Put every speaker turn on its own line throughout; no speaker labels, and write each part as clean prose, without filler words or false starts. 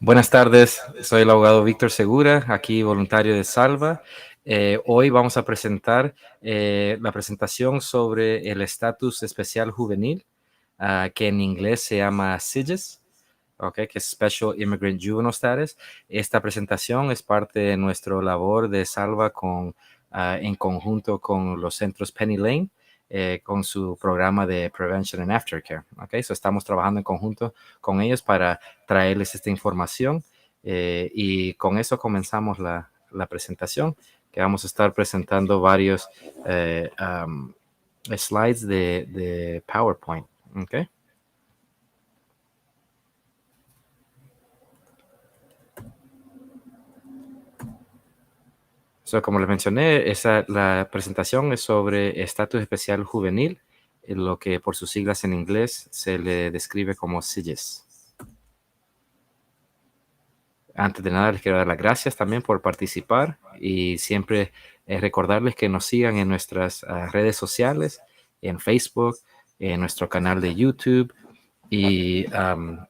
Buenas tardes, soy el abogado Víctor Segura, aquí voluntario de Salva. Hoy vamos a presentar la presentación sobre el estatus especial juvenil, que en inglés se llama SIJS, okay, que es Special Immigrant Juvenile Status. Esta presentación es parte de nuestra labor de Salva en conjunto con los centros Penny Lane, con su programa de Prevention and Aftercare. Okay, so estamos trabajando en conjunto con ellos para traerles esta información y con eso comenzamos la presentación, que vamos a estar presentando varios slides de PowerPoint. Okay. So, como les mencioné, la presentación es sobre estatus especial juvenil, lo que por sus siglas en inglés se le describe como SIJS. Antes de nada, les quiero dar las gracias también por participar y siempre recordarles que nos sigan en nuestras redes sociales, en Facebook, en nuestro canal de YouTube y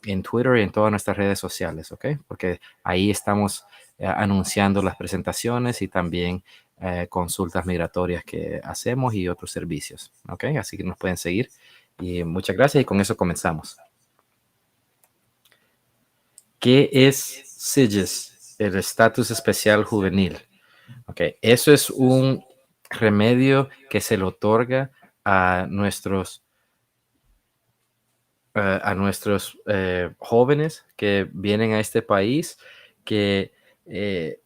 en Twitter y en todas nuestras redes sociales, ¿ok? Porque ahí estamos anunciando las presentaciones y también consultas migratorias que hacemos y otros servicios, ¿ok? Así que nos pueden seguir. Y muchas gracias y con eso comenzamos. ¿Qué es SIJS, el estatus especial juvenil? Okay. Eso es un remedio que se le otorga a nuestros jóvenes que vienen a este país, que eh,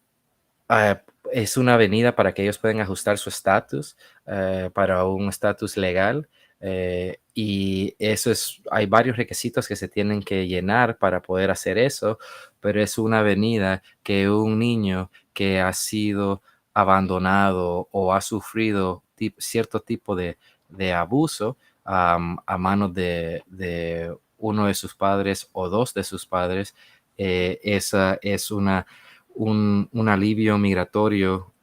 es una avenida para que ellos puedan ajustar su estatus para un estatus legal. Y hay varios requisitos que se tienen que llenar para poder hacer eso, pero es una avenida que un niño que ha sido abandonado o ha sufrido cierto tipo de abuso a manos de uno de sus padres o dos de sus padres, esa es un alivio migratorio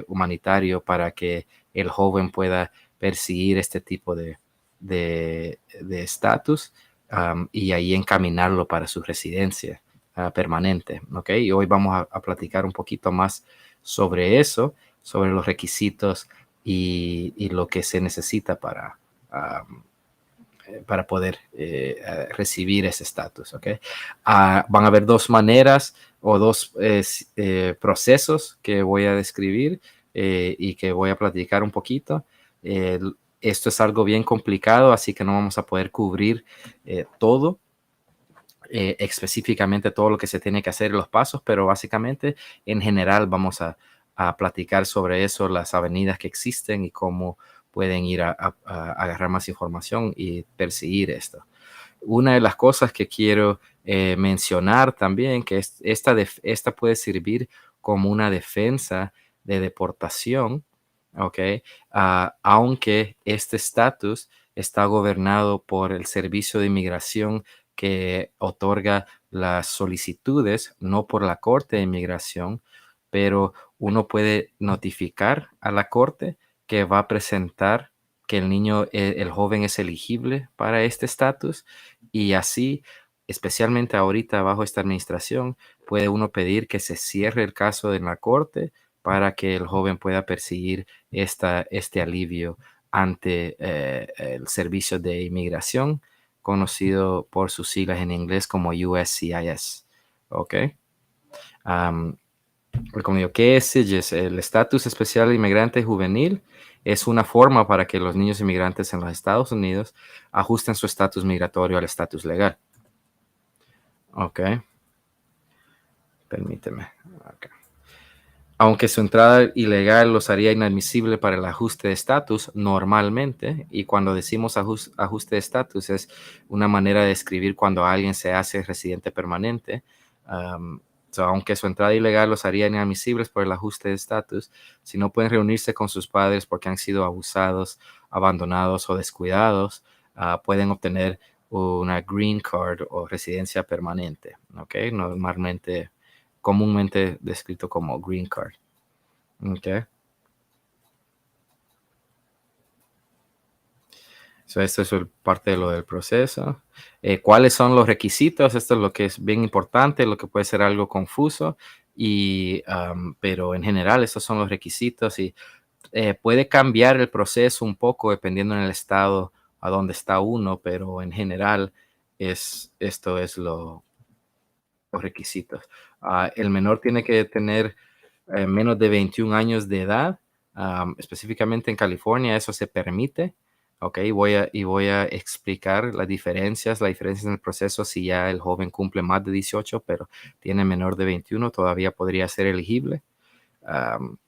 humanitario para que el joven pueda perseguir este tipo de estatus y ahí encaminarlo para su residencia permanente. ¿Okay? Y hoy vamos a platicar un poquito más sobre eso, sobre los requisitos y lo que se necesita para poder recibir ese estatus. ¿Okay? Van a haber dos maneras o dos procesos que voy a describir y que voy a platicar un poquito. Esto es algo bien complicado, así que no vamos a poder cubrir todo. Específicamente todo lo que se tiene que hacer en los pasos, pero básicamente en general vamos a platicar sobre eso, las avenidas que existen y cómo pueden ir a agarrar más información y perseguir esto. Una de las cosas que quiero mencionar también, que esta puede servir como una defensa de deportación, ¿ok? Aunque este estatus está gobernado por el Servicio de Inmigración que otorga las solicitudes, no por la Corte de Inmigración, pero uno puede notificar a la Corte que va a presentar que el niño, el joven es elegible para este estatus y así, especialmente ahorita bajo esta administración, puede uno pedir que se cierre el caso en la corte para que el joven pueda perseguir este alivio ante el Servicio de Inmigración, conocido por sus siglas en inglés como USCIS. ¿Ok? Um, Como digo, ¿qué es SIJS? El Estatus Especial de Inmigrante Juvenil es una forma para que los niños inmigrantes en los Estados Unidos ajusten su estatus migratorio al estatus legal. Ok, permíteme. Okay. Aunque su entrada ilegal los haría inadmisible para el ajuste de estatus normalmente, y cuando decimos ajuste de estatus es una manera de describir cuando alguien se hace residente permanente. Aunque su entrada ilegal los haría inadmisibles por el ajuste de estatus, si no pueden reunirse con sus padres porque han sido abusados, abandonados o descuidados, pueden obtener una green card o residencia permanente. ¿Okay? Comúnmente descrito como green card. Okay. Esto es parte de lo del proceso. ¿Cuáles son los requisitos? Esto es lo que es bien importante, lo que puede ser algo confuso, pero en general estos son los requisitos y puede cambiar el proceso un poco dependiendo en el estado a donde está uno, pero en general esto es los requisitos. El menor tiene que tener menos de 21 años de edad, específicamente en California eso se permite. Ok, voy a explicar las diferencias en el proceso si ya el joven cumple más de 18, pero tiene menor de 21, todavía podría ser elegible. Am,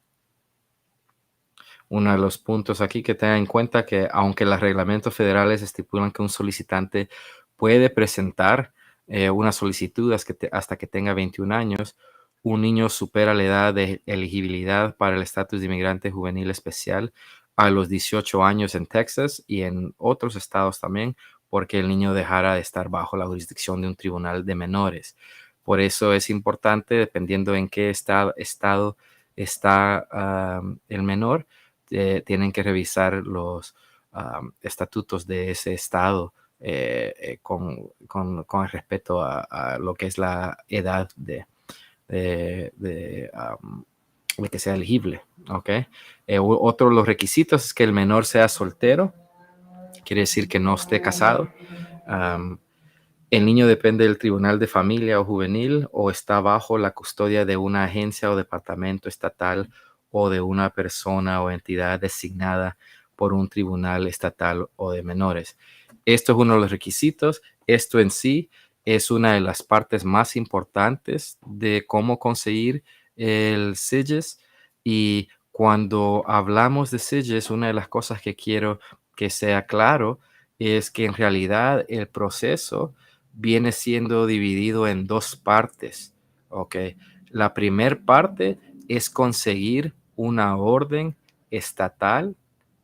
Uno de los puntos aquí que tenga en cuenta que aunque los reglamentos federales estipulan que un solicitante puede presentar una solicitud hasta que tenga 21 años, un niño supera la edad de elegibilidad para el estatus de inmigrante juvenil especial a los 18 años en Texas y en otros estados también, porque el niño dejara de estar bajo la jurisdicción de un tribunal de menores. Por eso es importante, dependiendo en qué estado está el menor, tienen que revisar los estatutos de ese estado con respecto a lo que es la edad de, de, um, de que sea elegible. ¿Okay? Otro de los requisitos es que el menor sea soltero, quiere decir que no esté casado. Um, el niño depende del tribunal de familia o juvenil o está bajo la custodia de una agencia o departamento estatal o de una persona o entidad designada por un tribunal estatal o de menores. Esto es uno de los requisitos. Esto en sí es una de las partes más importantes de cómo conseguir el CIGIS. Y cuando hablamos de CIGIS, una de las cosas que quiero que sea claro es que en realidad el proceso viene siendo dividido en dos partes. ¿Ok? La primera parte es conseguir una orden estatal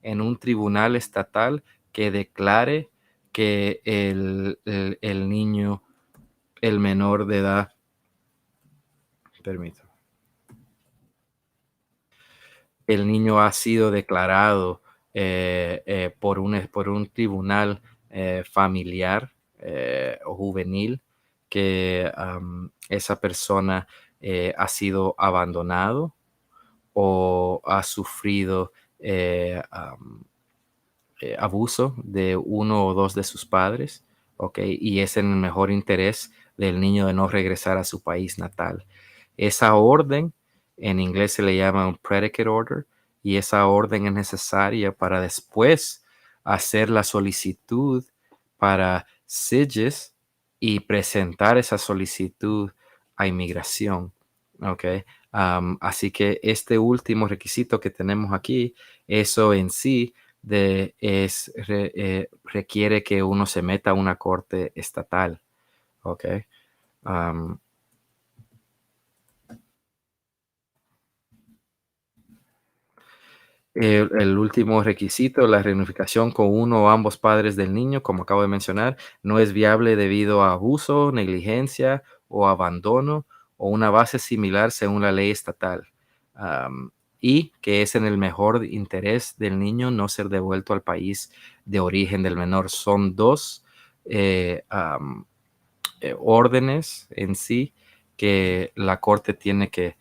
en un tribunal estatal que declare que el niño, el menor de edad, permítame, el niño ha sido declarado por un tribunal familiar o juvenil que esa persona ha sido abandonado o ha sufrido abuso de uno o dos de sus padres, ¿ok? Y es en el mejor interés del niño de no regresar a su país natal. Esa orden, en inglés se le llama un predicate order, y esa orden es necesaria para después hacer la solicitud para CIGIS y presentar esa solicitud a inmigración, ¿ok? Así que este último requisito que tenemos aquí, eso en sí requiere que uno se meta a una corte estatal, ¿ok? Am, el último requisito, la reunificación con uno o ambos padres del niño, como acabo de mencionar, no es viable debido a abuso, negligencia o abandono o una base similar según la ley estatal. Am, y que es en el mejor interés del niño no ser devuelto al país de origen del menor. Son dos órdenes en sí que la corte tiene que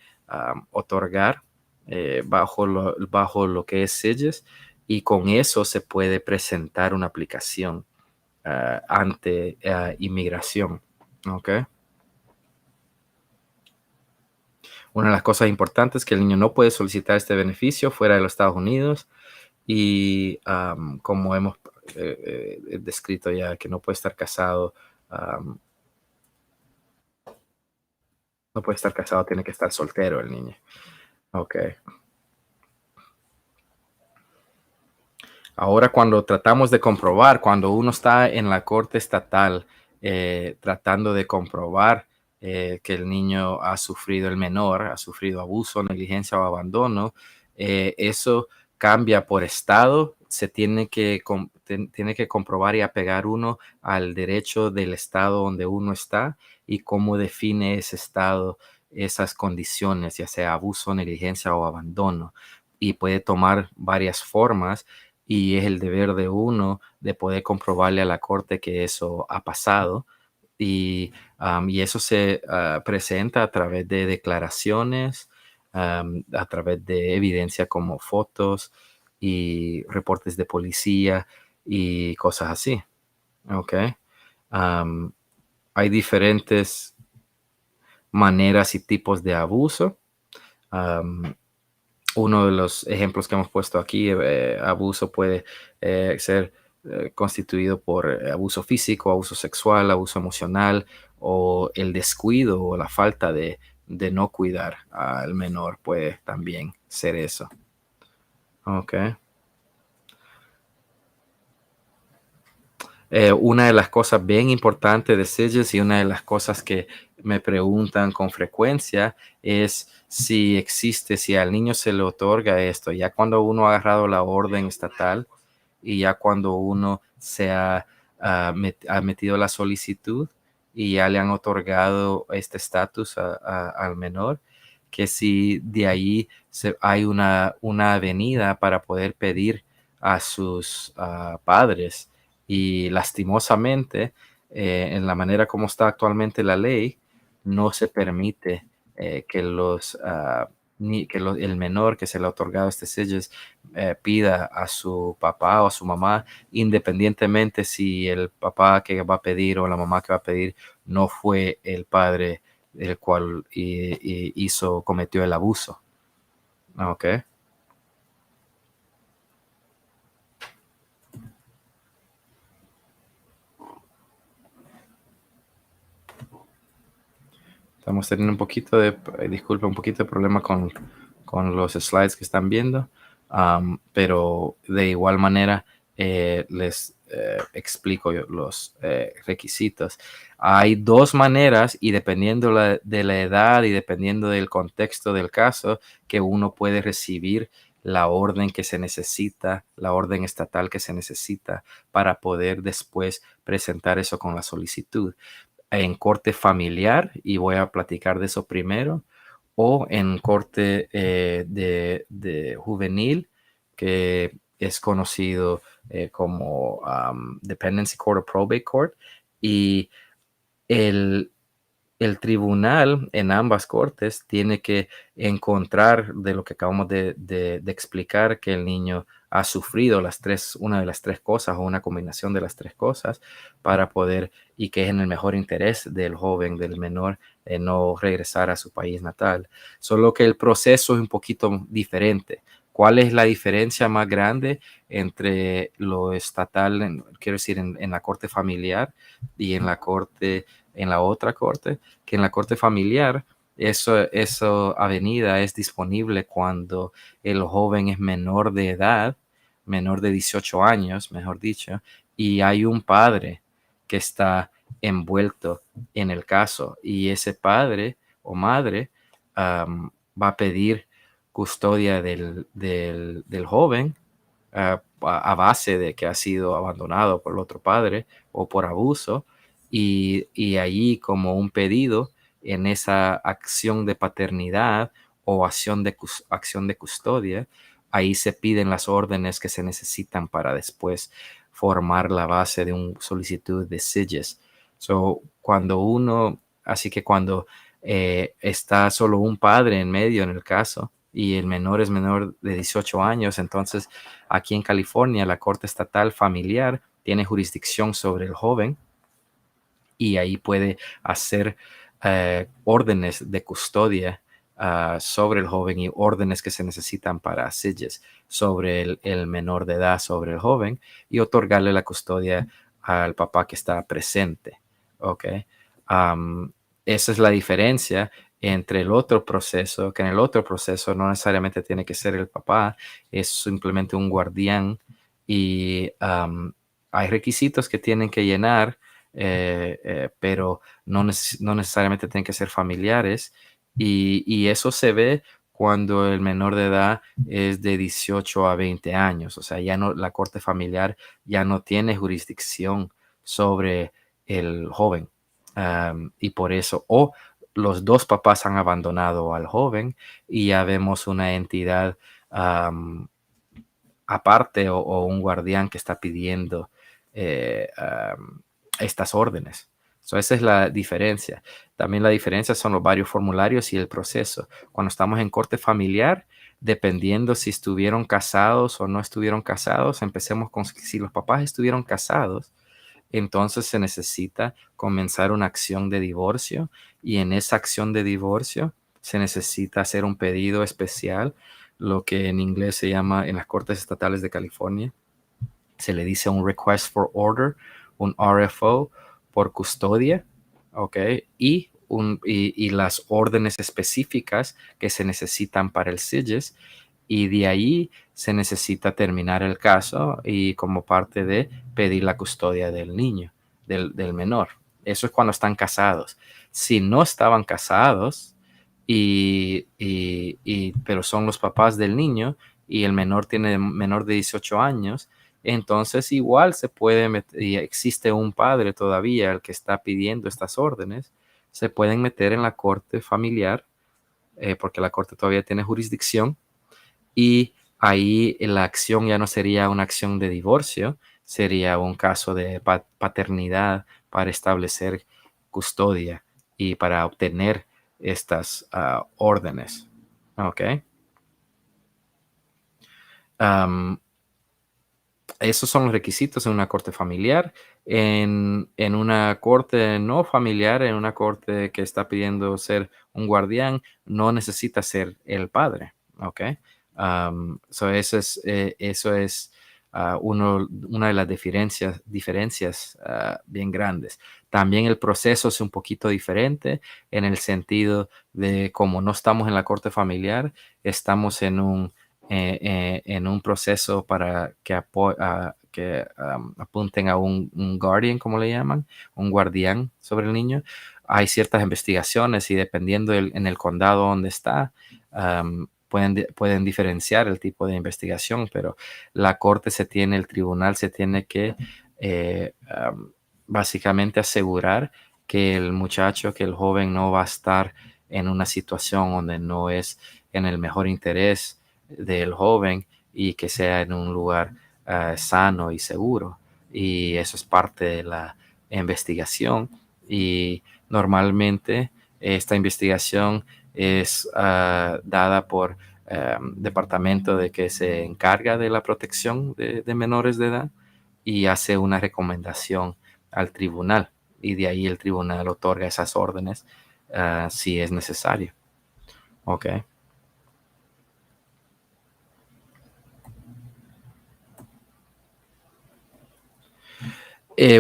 otorgar bajo lo que es SEJES, y con eso se puede presentar una aplicación ante inmigración. ¿Okay? Una de las cosas importantes es que el niño no puede solicitar este beneficio fuera de los Estados Unidos y como hemos descrito ya, que no puede estar casado. um, no puede estar casado, tiene que estar soltero el niño. Ok. Ahora, cuando tratamos de comprobar, cuando uno está en la corte estatal tratando de comprobar que el niño ha sufrido, el menor ha sufrido abuso, negligencia o abandono, eso cambia por estado. Se tiene que comprobar y apegar uno al derecho del estado donde uno está y cómo define ese estado esas condiciones, ya sea abuso, negligencia o abandono. Y puede tomar varias formas. y es el deber de uno de poder comprobarle a la corte que eso ha pasado y eso se presenta a través de declaraciones, a través de evidencia como fotos y reportes de policía y cosas así. ¿Ok? Am, Hay diferentes maneras y tipos de abuso. Am, Uno de los ejemplos que hemos puesto aquí, abuso puede ser constituido por abuso físico, abuso sexual, abuso emocional o el descuido o la falta de no cuidar al menor puede también ser eso. Ok. Una de las cosas bien importantes de Sitges y una de las cosas que me preguntan con frecuencia es si existe, si al niño se le otorga esto, ya cuando uno ha agarrado la orden estatal y ya cuando uno se ha metido la solicitud y ya le han otorgado este estatus al menor, que si de ahí hay una avenida para poder pedir a sus padres y lastimosamente, en la manera como está actualmente la ley, no se permite que el menor que se le ha otorgado este sello pida a su papá o a su mamá, independientemente si el papá que va a pedir o la mamá que va a pedir no fue el padre el cual cometió el abuso. ¿Ok? Estamos teniendo un poquito disculpe, un poquito de problema con los slides que están viendo, pero de igual manera les explico los requisitos. Hay dos maneras y dependiendo de la edad y dependiendo del contexto del caso, que uno puede recibir la orden que se necesita, la orden estatal que se necesita para poder después presentar eso con la solicitud en corte familiar, y voy a platicar de eso primero, o en corte de juvenil, que es conocido como Dependency Court o Probate Court, y el, el tribunal en ambas cortes tiene que encontrar de lo que acabamos de explicar que el niño ha sufrido una de las tres cosas o una combinación de las tres cosas para poder y que es en el mejor interés del joven, del menor, no regresar a su país natal. Solo que el proceso es un poquito diferente. ¿Cuál es la diferencia más grande entre lo estatal, quiero decir, en la corte familiar y en la otra corte? Que en la corte familiar, eso avenida es disponible cuando el joven es menor de edad, menor de 18 años, mejor dicho, y hay un padre que está envuelto en el caso y ese padre o madre va a pedir custodia del joven a base de que ha sido abandonado por el otro padre o por abuso y allí como un pedido en esa acción de paternidad o acción de custodia, ahí se piden las órdenes que se necesitan para después formar la base de una solicitud de SIGES. Así que cuando está solo un padre en medio en el caso y el menor es menor de 18 años, entonces aquí en California la Corte Estatal Familiar tiene jurisdicción sobre el joven y ahí puede hacer órdenes de custodia sobre el joven y órdenes que se necesitan para SIGES sobre el menor de edad, sobre el joven y otorgarle la custodia al papá que está presente. ¿Ok? Um, Esa es la diferencia entre el otro proceso, que en el otro proceso no necesariamente tiene que ser el papá, es simplemente un guardián y hay requisitos que tienen que llenar pero no necesariamente tienen que ser familiares y eso se ve cuando el menor de edad es de 18 a 20 años, o sea, ya no, la corte familiar ya no tiene jurisdicción sobre el joven y por eso, o los dos papás han abandonado al joven y ya vemos una entidad aparte o un guardián que está pidiendo estas órdenes. So, esa es la diferencia. También la diferencia son los varios formularios y el proceso. Cuando estamos en corte familiar, dependiendo si estuvieron casados o no estuvieron casados, empecemos con si los papás estuvieron casados, entonces se necesita comenzar una acción de divorcio y en esa acción de divorcio se necesita hacer un pedido especial, lo que en inglés se llama en las Cortes Estatales de California, se le dice un Request for Order, un RFO por custodia, ¿ok? Y las órdenes específicas que se necesitan para el SIGES y de ahí se necesita terminar el caso y como parte de pedir la custodia del niño, del menor. Eso es cuando están casados. Si no estaban casados, pero son los papás del niño y el menor tiene menor de 18 años, entonces igual se puede meter, y existe un padre todavía el que está pidiendo estas órdenes, se pueden meter en la corte familiar, porque la corte todavía tiene jurisdicción y ahí la acción ya no sería una acción de divorcio, sería un caso de paternidad para establecer custodia y para obtener estas órdenes. ¿Ok? Um, Esos son los requisitos en una corte familiar. En una corte no familiar, en una corte que está pidiendo ser un guardián, no necesita ser el padre. ¿Ok? So eso es una de las diferencias bien grandes. También el proceso es un poquito diferente en el sentido de como no estamos en la corte familiar, estamos en un proceso para que apunten a un guardian, como le llaman, un guardián sobre el niño. Hay ciertas investigaciones y dependiendo en el condado donde está, pueden diferenciar el tipo de investigación, pero el tribunal se tiene que básicamente asegurar que que el joven no va a estar en una situación donde no es en el mejor interés del joven y que sea en un lugar sano y seguro. Y eso es parte de la investigación. Y normalmente esta investigación es dada por departamento de que se encarga de la protección de menores de edad y hace una recomendación al tribunal. Y de ahí el tribunal otorga esas órdenes si es necesario. Ok.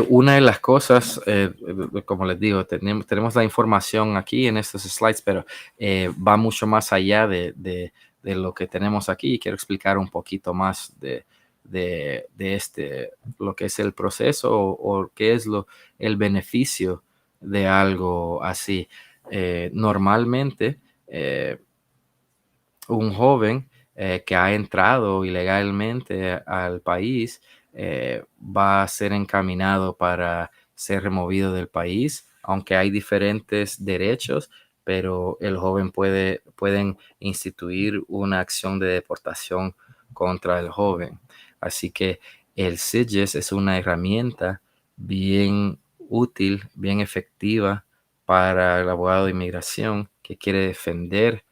Una de las cosas, como les digo, tenemos la información aquí en estos slides, pero va mucho más allá de lo que tenemos aquí. Quiero explicar un poquito más de lo que es el proceso o qué es el beneficio de algo así. Normalmente, un joven que ha entrado ilegalmente al país va a ser encaminado para ser removido del país, aunque hay diferentes derechos, pero el joven pueden instituir una acción de deportación contra el joven. Así que el SIGES es una herramienta bien útil, bien efectiva para el abogado de inmigración que quiere defender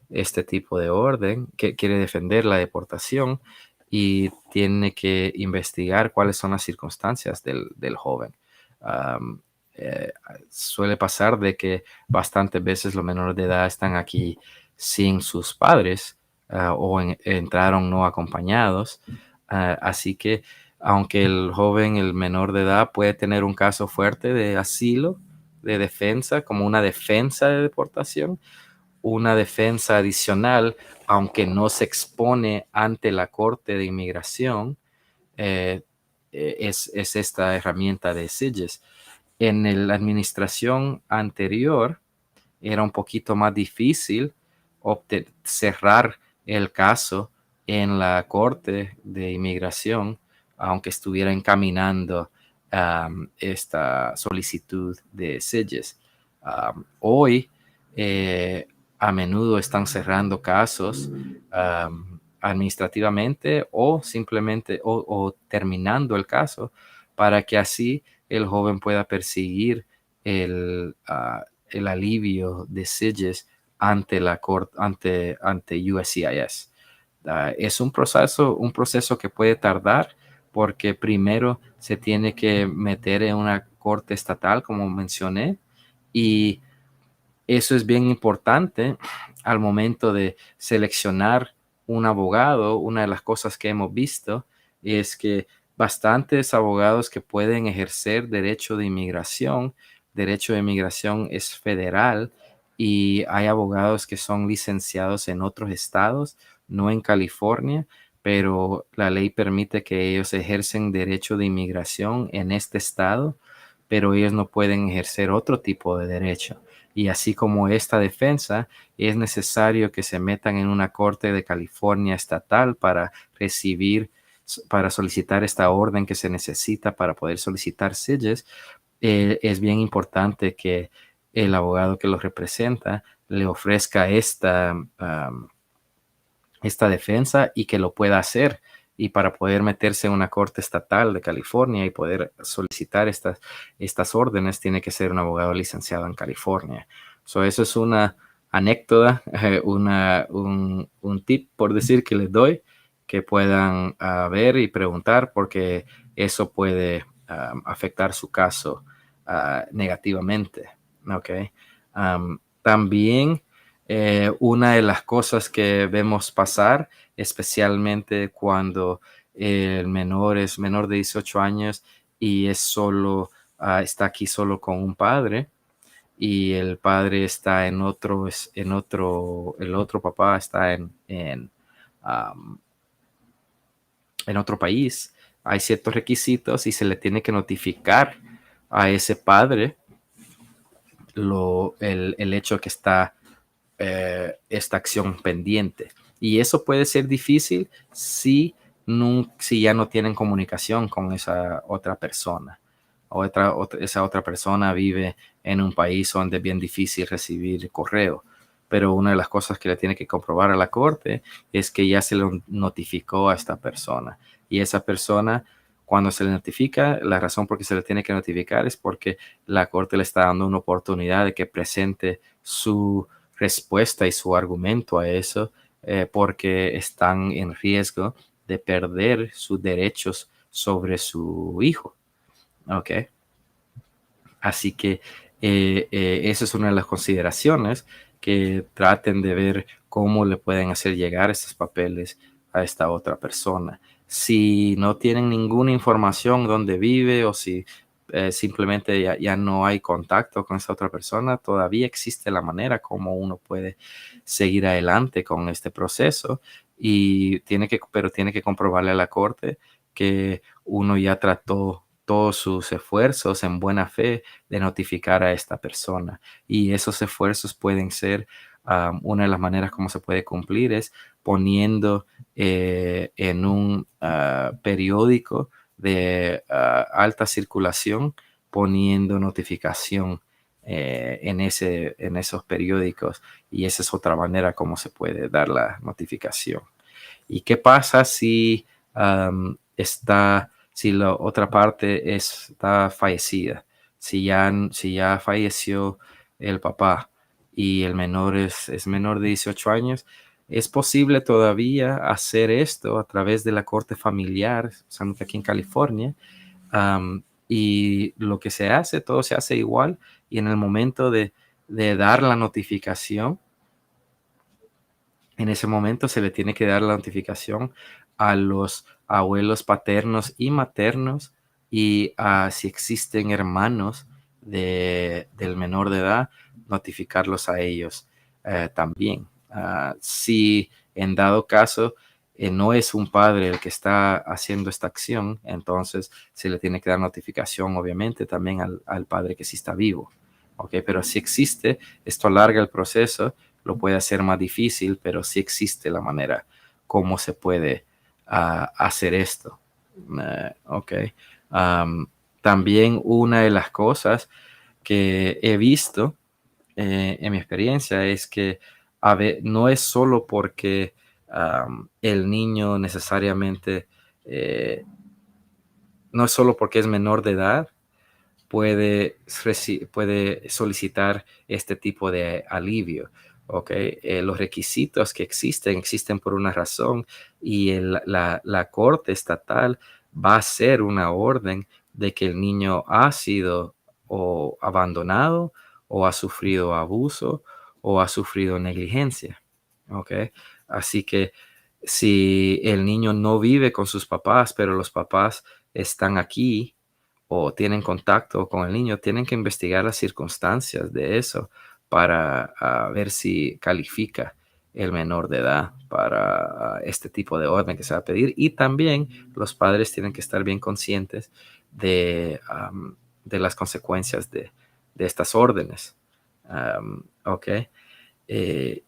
este tipo de orden, que quiere defender la deportación y tiene que investigar cuáles son las circunstancias del joven. Um, eh, Suele pasar de que bastantes veces los menores de edad están aquí sin sus padres entraron no acompañados. Así que aunque el joven, el menor de edad, puede tener un caso fuerte de asilo, de defensa, como una defensa de deportación, una defensa adicional, aunque no se expone ante la Corte de Inmigración, eh, es esta herramienta de SIGES. En la administración anterior era un poquito más difícil cerrar el caso en la Corte de Inmigración, aunque estuviera encaminando esta solicitud de SIGES. Hoy, a menudo están cerrando casos administrativamente o simplemente o terminando el caso para que así el joven pueda perseguir el alivio de SIGIS ante la corte, ante USCIS. Es un proceso que puede tardar porque primero se tiene que meter en una corte estatal, como mencioné, y eso es bien importante al momento de seleccionar un abogado. Una de las cosas que hemos visto es que bastantes abogados que pueden ejercer derecho de inmigración es federal y hay abogados que son licenciados en otros estados, no en California, pero la ley permite que ellos ejercen derecho de inmigración en este estado, pero ellos no pueden ejercer otro tipo de derecho. Y así como esta defensa, es necesario que se metan en una corte de California estatal para solicitar esta orden que se necesita para poder solicitar SIGIS. Es bien importante que el abogado que los representa le ofrezca esta defensa y que lo pueda hacer. Y para poder meterse en una corte estatal de California y poder solicitar estas órdenes, tiene que ser un abogado licenciado en California. Eso es una anécdota, un tip, por decir, que les doy, que puedan ver y preguntar, porque eso puede afectar su caso negativamente. Okay. También una de las cosas que vemos pasar, especialmente cuando el menor es menor de 18 años y está aquí solo con un padre, y el padre está el otro papá está um, en otro país. Hay ciertos requisitos y se le tiene que notificar a ese padre el hecho que está esta acción pendiente. Y eso puede ser difícil si ya no tienen comunicación con esa otra persona. Esa otra persona vive en un país donde es bien difícil recibir correo. Pero una de las cosas que le tiene que comprobar a la corte es que ya se le notificó a esta persona. Y esa persona, cuando se le notifica, la razón por que se le tiene que notificar es porque la corte le está dando una oportunidad de que presente su respuesta y su argumento a eso, porque están en riesgo de perder sus derechos sobre su hijo. Ok. Así que esa es una de las consideraciones, que traten de ver cómo le pueden hacer llegar estos papeles a esta otra persona. Si no tienen ninguna información dónde vive, o si simplemente ya no hay contacto con esa otra persona, todavía existe la manera como uno puede seguir adelante con este proceso, pero tiene que comprobarle a la corte que uno ya trató todos sus esfuerzos en buena fe de notificar a esta persona. Y esos esfuerzos pueden ser, una de las maneras como se puede cumplir es poniendo en un periódico de alta circulación, poniendo notificación en esos periódicos, y esa es otra manera como se puede dar la notificación. ¿Y qué pasa si la otra parte está fallecida? Si ya falleció el papá y el menor es menor de 18 años, es posible todavía hacer esto a través de la corte familiar, sabemos que aquí en California. Y lo que se hace, todo se hace igual, y en el momento de dar la notificación, en ese momento se le tiene que dar la notificación a los abuelos paternos y maternos, y si existen hermanos del menor de edad, notificarlos a ellos también. Si en dado caso no es un padre el que está haciendo esta acción, entonces se le tiene que dar notificación obviamente también al padre que sí está vivo. Okay, pero si existe, esto alarga el proceso, lo puede hacer más difícil, pero sí existe la manera cómo se puede hacer esto. Ok. También una de las cosas que he visto en mi experiencia es que no es solo porque el niño necesariamente, no es solo porque es menor de edad, puede solicitar este tipo de alivio. ¿Okay? Los requisitos que existen por una razón y la Corte Estatal va a hacer una orden de que el niño ha sido o abandonado o ha sufrido abuso o ha sufrido negligencia. ¿Okay? Así que si el niño no vive con sus papás, pero los papás están aquí o tienen contacto con el niño, tienen que investigar las circunstancias de eso para ver si califica el menor de edad para este tipo de orden que se va a pedir. Y también los padres tienen que estar bien conscientes de las consecuencias de estas órdenes. Ok. Eh,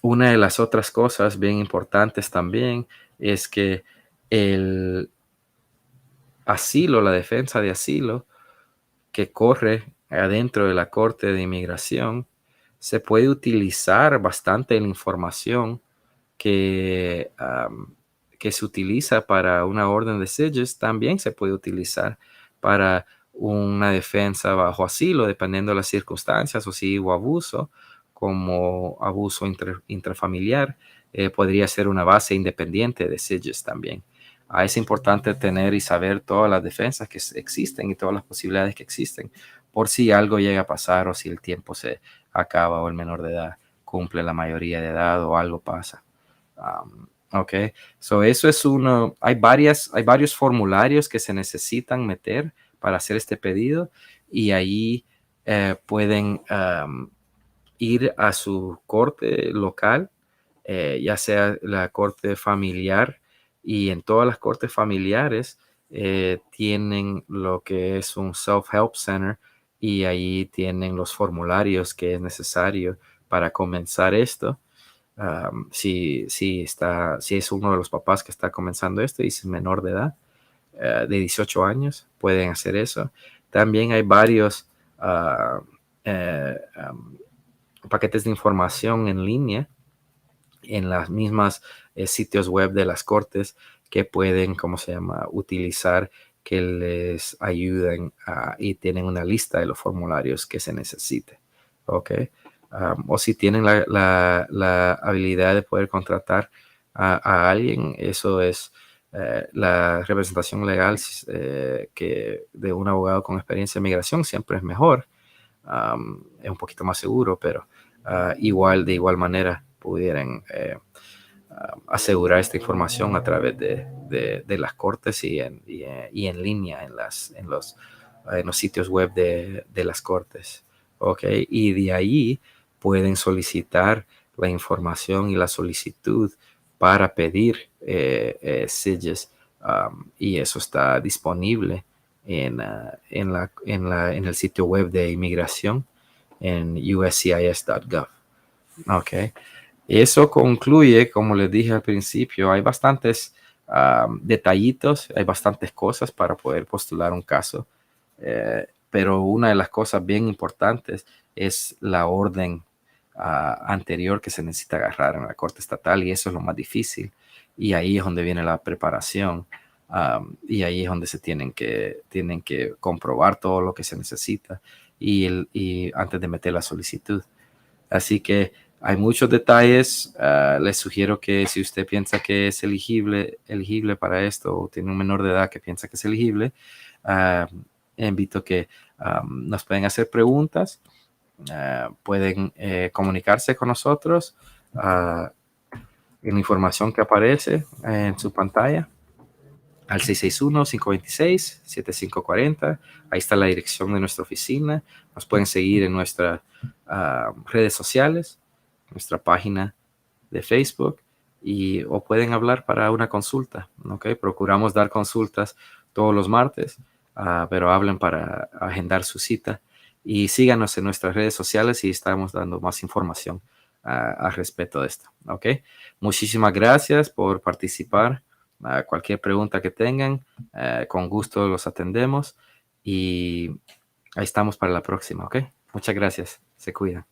una de las otras cosas bien importantes también es que el asilo, la defensa de asilo que corre adentro de la Corte de Inmigración, se puede utilizar bastante la información que se utiliza para una orden de SIGIS, también se puede utilizar para una defensa bajo asilo, dependiendo de las circunstancias, o si hubo abuso, como abuso intrafamiliar, podría ser una base independiente de SIGIS también. Es importante tener y saber todas las defensas que existen y todas las posibilidades que existen por si algo llega a pasar o si el tiempo se acaba o el menor de edad cumple la mayoría de edad o algo pasa. Ok, so eso es uno, hay varios formularios que se necesitan meter para hacer este pedido y ahí pueden ir a su corte local, ya sea la corte familiar, y en todas las cortes familiares tienen lo que es un self-help center y ahí tienen los formularios que es necesario para comenzar esto. Si es uno de los papás que está comenzando esto y es menor de edad, de 18 años, pueden hacer eso. También hay varios eh, paquetes de información en línea en las mismas sitios web de las cortes que pueden, ¿cómo se llama?, utilizar, que les ayuden y tienen una lista de los formularios que se necesite. ¿Ok? O si tienen la habilidad de poder contratar a alguien, eso es la representación legal que de un abogado con experiencia en migración siempre es mejor. Es un poquito más seguro, pero de igual manera pudieran asegurar esta información a través de las cortes y en línea en los sitios web de las cortes. Okay. Y de ahí pueden solicitar la información y la solicitud para pedir SIGIS, y eso está disponible en el sitio web de inmigración en uscis.gov. Okay. Eso concluye, como les dije al principio, hay bastantes detallitos, hay bastantes cosas para poder postular un caso, pero una de las cosas bien importantes es la orden anterior que se necesita agarrar en la Corte Estatal, y eso es lo más difícil, y ahí es donde viene la preparación, y ahí es donde se tienen que comprobar todo lo que se necesita y antes de meter la solicitud. Así que hay muchos detalles. Les sugiero que si usted piensa que es elegible para esto, o tiene un menor de edad que piensa que es elegible, invito que nos pueden hacer preguntas, pueden comunicarse con nosotros en la información que aparece en su pantalla al 661-526-7540. Ahí está la dirección de nuestra oficina. Nos pueden seguir en nuestras redes sociales, nuestra página de Facebook, o pueden hablar para una consulta. ¿Okay? Procuramos dar consultas todos los martes, pero hablen para agendar su cita. Y síganos en nuestras redes sociales y estamos dando más información al respecto de esto. ¿Okay? Muchísimas gracias por participar. Cualquier pregunta que tengan, con gusto los atendemos y ahí estamos para la próxima, ¿ok? Muchas gracias. Se cuidan.